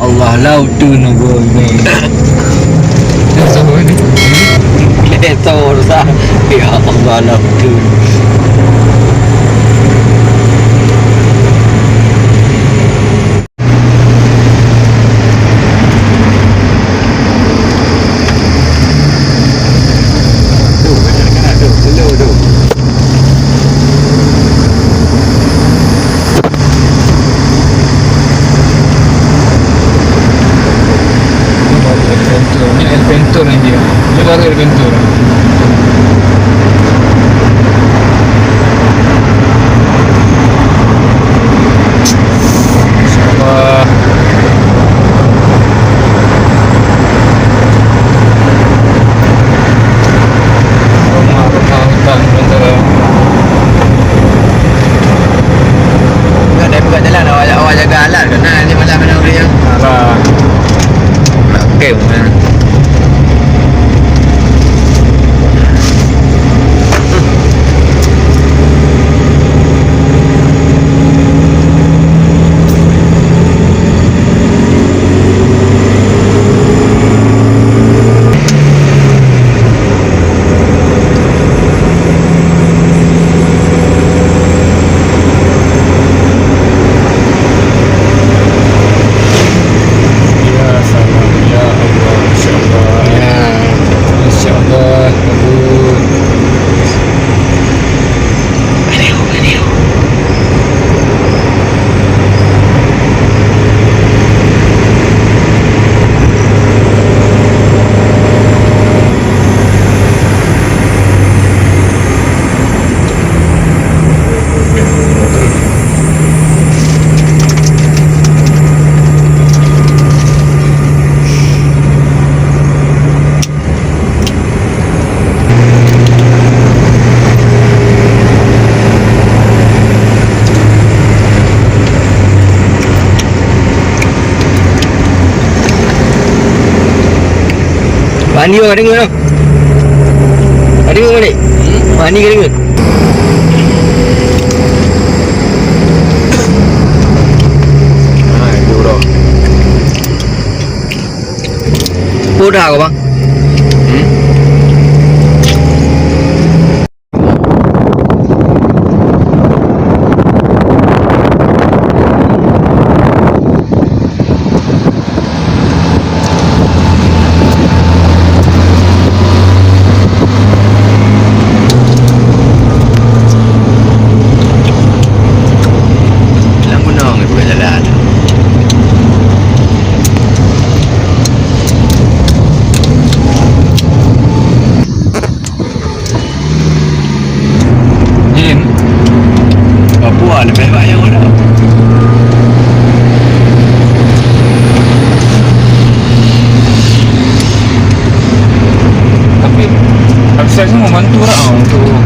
Allah laut tu nunggu ni. Sama ni. Letor sah. Ya Allah laut tu. Ni El Ventura ni dia. Dia baru El Ventura. InsyaAllah. Rumah hutan Ventura. Kau dah buka jalan awak jaga alat ke nak ni malam mana dia. Alah. Nak game kan. Mandi orang dengar tau. Ada dengar balik? Mandi ke dengar? Itu bro. Podah kau bang? Papua lebih banyak orang. Tapi saya semua bantu lah untuk